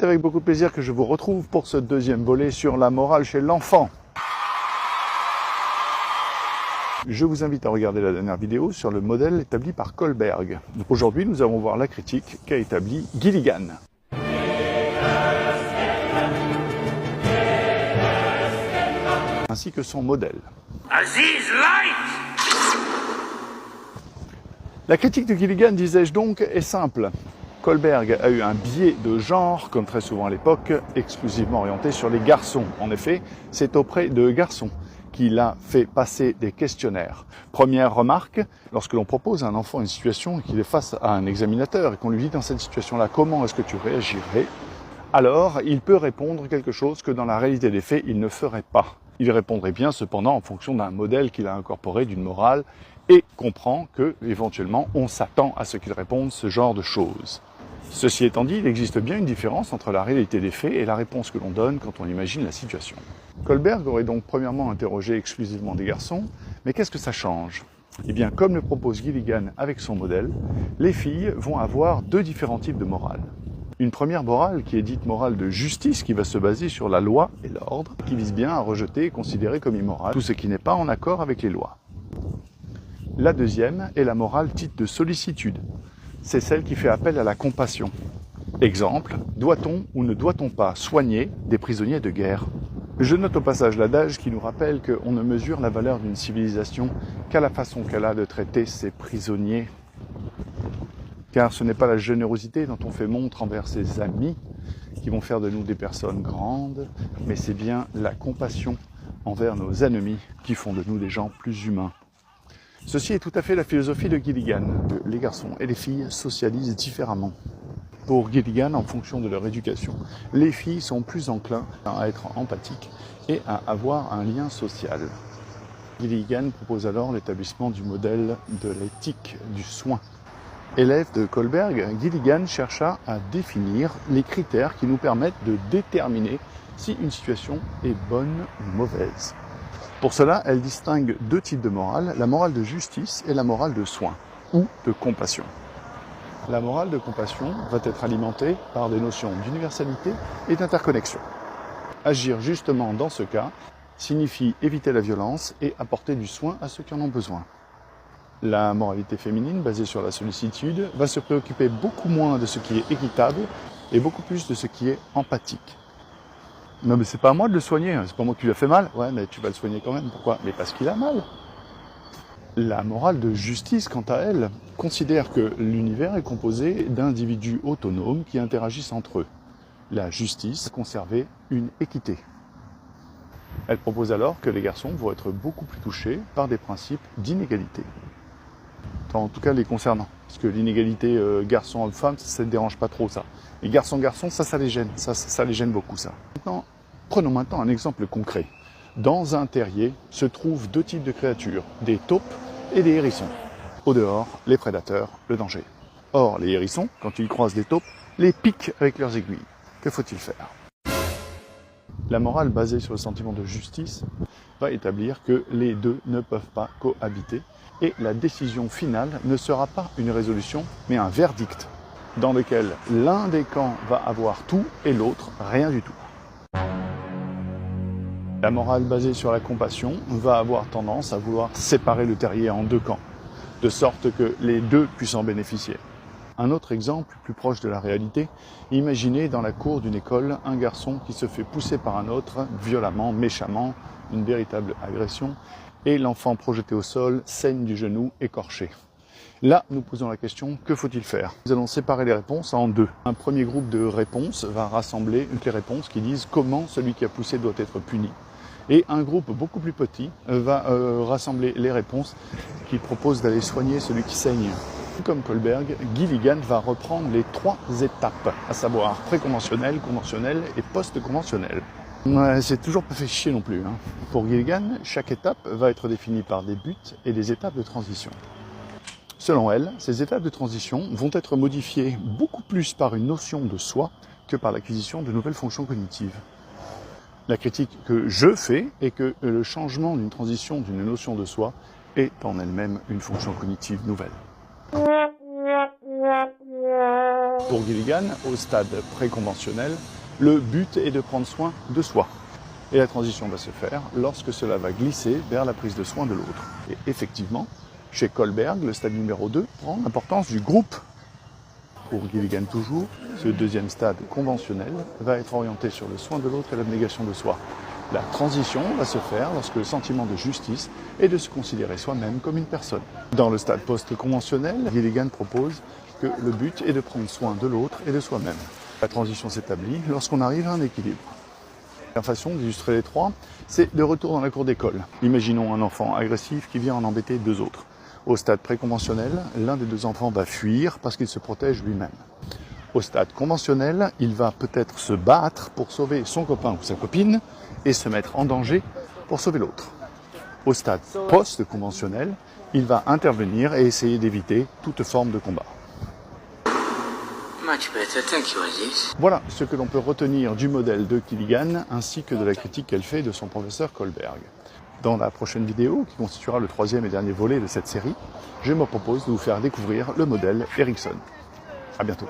C'est avec beaucoup de plaisir que je vous retrouve pour ce deuxième volet sur la morale chez l'enfant. Je vous invite à regarder la dernière vidéo sur le modèle établi par Kohlberg. Aujourd'hui, nous allons voir la critique qu'a établie Gilligan. Ainsi que son modèle. La critique de Gilligan, disais-je donc, est simple. Kohlberg a eu un biais de genre, comme très souvent à l'époque, exclusivement orienté sur les garçons. En effet, c'est auprès de garçons qu'il a fait passer des questionnaires. Première remarque, lorsque l'on propose à un enfant une situation et qu'il est face à un examinateur et qu'on lui dit dans cette situation-là comment est-ce que tu réagirais, alors il peut répondre quelque chose que dans la réalité des faits, il ne ferait pas. Il répondrait bien cependant en fonction d'un modèle qu'il a incorporé, d'une morale, et comprend que, éventuellement, on s'attend à ce qu'il réponde ce genre de choses. Ceci étant dit, il existe bien une différence entre la réalité des faits et la réponse que l'on donne quand on imagine la situation. Kohlberg aurait donc premièrement interrogé exclusivement des garçons, mais qu'est-ce que ça change ? Eh bien, comme le propose Gilligan avec son modèle, les filles vont avoir deux différents types de morale. Une première morale qui est dite morale de justice, qui va se baser sur la loi et l'ordre, qui vise bien à rejeter et considérer comme immoral tout ce qui n'est pas en accord avec les lois. La deuxième est la morale dite de sollicitude. C'est celle qui fait appel à la compassion. Exemple, doit-on ou ne doit-on pas soigner des prisonniers de guerre ? Je note au passage l'adage qui nous rappelle qu'on ne mesure la valeur d'une civilisation qu'à la façon qu'elle a de traiter ses prisonniers. Car ce n'est pas la générosité dont on fait montre envers ses amis qui vont faire de nous des personnes grandes, mais c'est bien la compassion envers nos ennemis qui font de nous des gens plus humains. Ceci est tout à fait la philosophie de Gilligan. Les garçons et les filles socialisent différemment. Pour Gilligan, en fonction de leur éducation, les filles sont plus enclins à être empathiques et à avoir un lien social. Gilligan propose alors l'établissement du modèle de l'éthique du soin. Élève de Kohlberg, Gilligan chercha à définir les critères qui nous permettent de déterminer si une situation est bonne ou mauvaise. Pour cela, elle distingue deux types de morale, la morale de justice et la morale de soin, ou de compassion. La morale de compassion va être alimentée par des notions d'universalité et d'interconnexion. Agir justement dans ce cas signifie éviter la violence et apporter du soin à ceux qui en ont besoin. La moralité féminine, basée sur la sollicitude, va se préoccuper beaucoup moins de ce qui est équitable et beaucoup plus de ce qui est empathique. Non mais c'est pas à moi de le soigner, c'est pas moi qui lui a fait mal. Ouais mais tu vas le soigner quand même, pourquoi ? Mais parce qu'il a mal. La morale de justice, quant à elle, considère que l'univers est composé d'individus autonomes qui interagissent entre eux. La justice conservait une équité. Elle propose alors que les garçons vont être beaucoup plus touchés par des principes d'inégalité. En tout cas les concernant. Parce que l'inégalité garçon-homme-femme, ça ne dérange pas trop ça. Et garçon-garçon, ça les gêne. Ça les gêne beaucoup ça. Prenons maintenant un exemple concret. Dans un terrier se trouvent deux types de créatures, des taupes et des hérissons. Au dehors, les prédateurs, le danger. Or, les hérissons, quand ils croisent des taupes, les piquent avec leurs aiguilles. Que faut-il faire ? La morale basée sur le sentiment de justice va établir que les deux ne peuvent pas cohabiter et la décision finale ne sera pas une résolution, mais un verdict dans lequel l'un des camps va avoir tout et l'autre rien du tout. La morale basée sur la compassion va avoir tendance à vouloir séparer le terrier en deux camps, de sorte que les deux puissent en bénéficier. Un autre exemple, plus proche de la réalité, imaginez dans la cour d'une école un garçon qui se fait pousser par un autre, violemment, méchamment, une véritable agression, et l'enfant projeté au sol saigne du genou écorché. Là, nous posons la question, que faut-il faire ? Nous allons séparer les réponses en deux. Un premier groupe de réponses va rassembler toutes les réponses qui disent comment celui qui a poussé doit être puni. Et un groupe beaucoup plus petit va rassembler les réponses qui proposent d'aller soigner celui qui saigne. Comme Kohlberg, Gilligan va reprendre les trois étapes, à savoir préconventionnel, conventionnel et post-conventionnel. Ouais, c'est toujours pas fait chier non plus. Pour Gilligan, chaque étape va être définie par des buts et des étapes de transition. Selon elle, ces étapes de transition vont être modifiées beaucoup plus par une notion de soi que par l'acquisition de nouvelles fonctions cognitives. La critique que je fais est que le changement d'une transition d'une notion de soi est en elle-même une fonction cognitive nouvelle. Pour Gilligan, au stade préconventionnel, le but est de prendre soin de soi. Et la transition va se faire lorsque cela va glisser vers la prise de soin de l'autre. Et effectivement, chez Kohlberg, le stade numéro 2 prend l'importance du groupe. Pour Gilligan toujours, ce deuxième stade conventionnel va être orienté sur le soin de l'autre et l'abnégation de soi. La transition va se faire lorsque le sentiment de justice est de se considérer soi-même comme une personne. Dans le stade post-conventionnel, Gilligan propose que le but est de prendre soin de l'autre et de soi-même. La transition s'établit lorsqu'on arrive à un équilibre. La façon d'illustrer les trois, c'est de retour dans la cour d'école. Imaginons un enfant agressif qui vient en embêter deux autres. Au stade préconventionnel, l'un des deux enfants va fuir parce qu'il se protège lui-même. Au stade conventionnel, il va peut-être se battre pour sauver son copain ou sa copine et se mettre en danger pour sauver l'autre. Au stade post-conventionnel, il va intervenir et essayer d'éviter toute forme de combat. Voilà ce que l'on peut retenir du modèle de Gilligan ainsi que de la critique qu'elle fait de son professeur Kohlberg. Dans la prochaine vidéo, qui constituera le troisième et dernier volet de cette série, je me propose de vous faire découvrir le modèle Erikson. À bientôt.